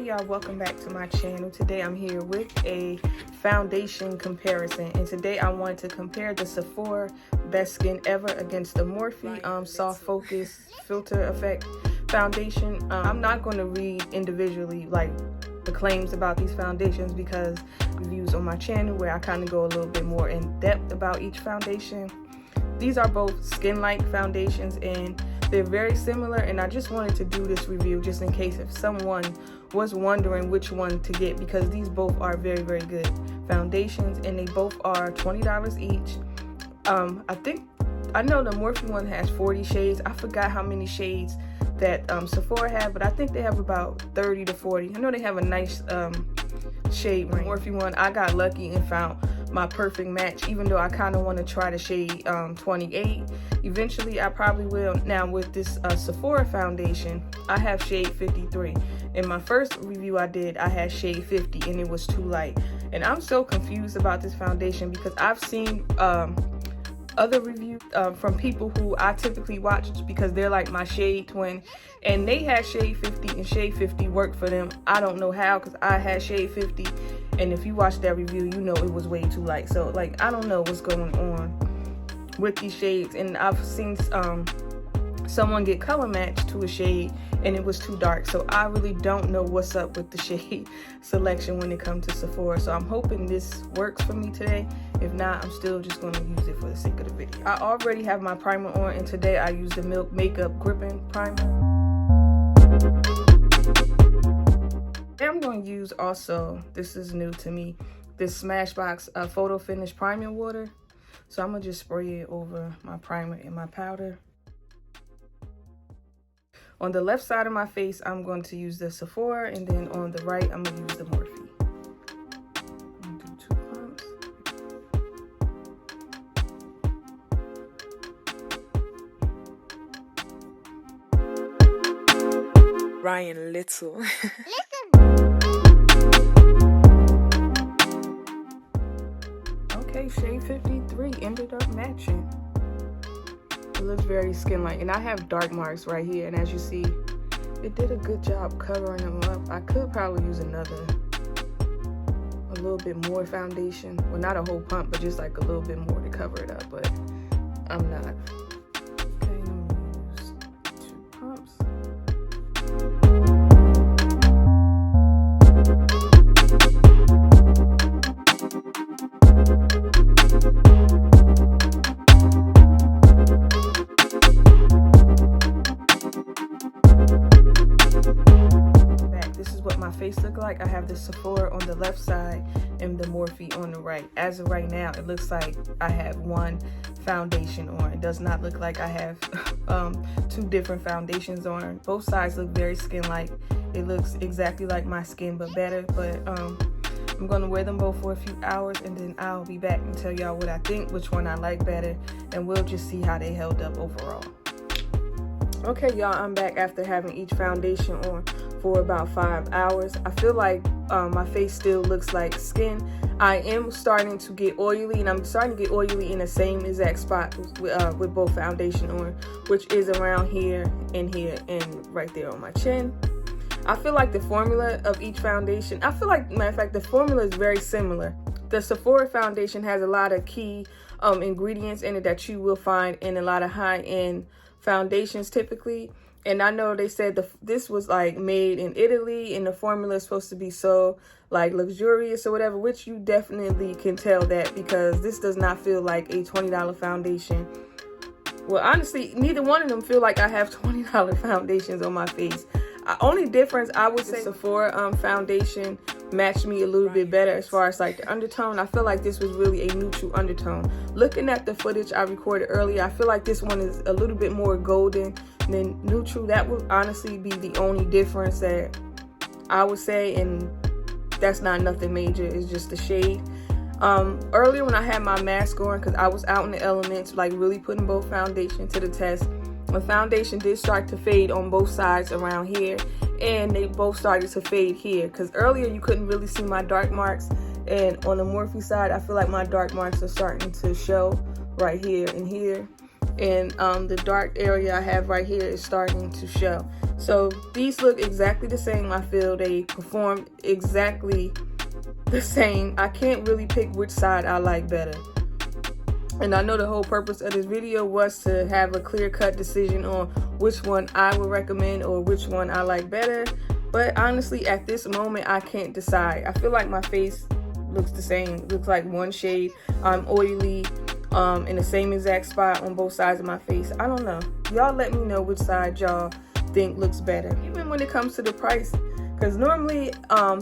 y'all, welcome back to my channel. Today I'm here with a foundation comparison, and today I wanted to compare the Sephora Best Skin Ever against the Morphe Soft Focus Filter Effect foundation. I'm not going to read individually like the claims about these foundations because reviews on my channel where I kind of go a little bit more in depth about each foundation. These are both skin-like foundations and they're very similar, and I just wanted to do this review just in case if someone was wondering which one to get, because these both are very, very good foundations and they both are $20 each. I know the Morphe one has 40 shades. I forgot how many shades that Sephora have, but I think they have about 30 to 40. I know they have a nice shade range. Morphe one, I got lucky and found my perfect match, even though I kind of want to try the shade 28. Eventually I probably will. Now with this Sephora foundation, I have shade 53. In my first review I did, I had shade 50 and it was too light, and I'm so confused about this foundation because I've seen other reviews from people who I typically watch because they're like my shade twin, and they had shade 50 and shade 50 worked for them. I don't know how, because I had shade 50, and if you watch that review you know it was way too light. So like, I don't know what's going on with these shades, and I've seen someone get color matched to a shade and it was too dark. So I really don't know what's up with the shade selection when it comes to Sephora. So I'm hoping this works for me today. If not, I'm still just going to use it for the sake of the video. I already have my primer on, and today I use the Milk Makeup Gripping Primer. I'm going to use also, this is new to me, this Smashbox Photo Finish Priming Water. So I'm going to just spray it over my primer and my powder. On the left side of my face, I'm going to use the Sephora, and then on the right, I'm going to use the Morphe. I'm going to do 2 pumps. Ryan Little. Okay, shade 53 ended up matching. It looks very skin-like, and I have dark marks right here, and as you see, it did a good job covering them up. I could probably use a little bit more foundation. Well, not a whole pump, but just like a little bit more to cover it up, but I'm not. Okay, I'm gonna use 2 pumps. Face look like. I have the Sephora on the left side and the Morphe on the right. As of right now, it looks like I have one foundation on. It does not look like I have 2 different foundations on. Both sides look very skin-like. It looks exactly like my skin, but better. But I'm gonna wear them both for a few hours, and then I'll be back and tell y'all what I think, which one I like better, and we'll just see how they held up overall. Okay, y'all, I'm back after having each foundation on for about 5 hours. I feel like my face still looks like skin. I am starting to get oily, and I'm starting to get oily in the same exact spot with both foundation on, which is around here and right there on my chin. I feel like the formula of each foundation, matter of fact, the formula is very similar. The Sephora foundation has a lot of key ingredients in it that you will find in a lot of high-end foundations typically. And I know they said this was like made in Italy, and the formula is supposed to be so like luxurious or whatever, which you definitely can tell that, because this does not feel like a $20 foundation. Well, honestly, neither one of them feel like I have $20 foundations on my face. Only difference, I would say, Sephora foundation matched me a little bit better as far as like the undertone. I feel like this was really a neutral undertone. Looking at the footage I recorded earlier, I feel like this one is a little bit more golden than neutral. That would honestly be the only difference that I would say, and that's not nothing major. It's just the shade. Earlier when I had my mask on, because I was out in the elements, like really putting both foundation to the test, the foundation did start to fade on both sides around here, and they both started to fade here, because earlier you couldn't really see my dark marks, and on the Morphe side I feel like my dark marks are starting to show right here and here. and the dark area I have right here is starting to show. So these look exactly the same. I feel they perform exactly the same. I can't really pick which side I like better. And I know the whole purpose of this video was to have a clear-cut decision on which one I would recommend or which one I like better. But honestly, at this moment, I can't decide. I feel like my face looks the same. It looks like one shade. I'm oily in the same exact spot on both sides of my face. I don't know. Y'all let me know which side y'all think looks better. Even when it comes to the price. Because normally,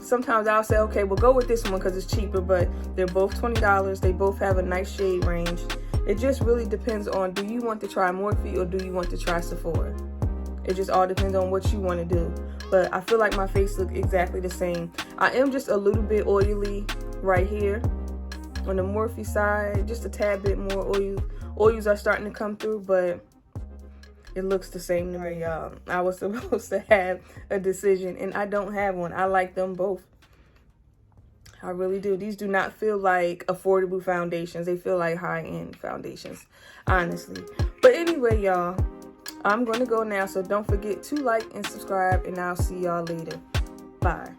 sometimes I'll say, okay, we'll go with this one because it's cheaper, but they're both $20. They both have a nice shade range. It just really depends on, do you want to try Morphe or do you want to try Sephora? It just all depends on what you want to do. But I feel like my face looks exactly the same. I am just a little bit oily right here on the Morphe side. Just a tad bit more oils are starting to come through, but it looks the same to me, y'all. I was supposed to have a decision, and I don't have one. I like them both. I really do. These do not feel like affordable foundations. They feel like high-end foundations, honestly. But anyway, y'all, I'm going to go now, so don't forget to like and subscribe, and I'll see y'all later. Bye.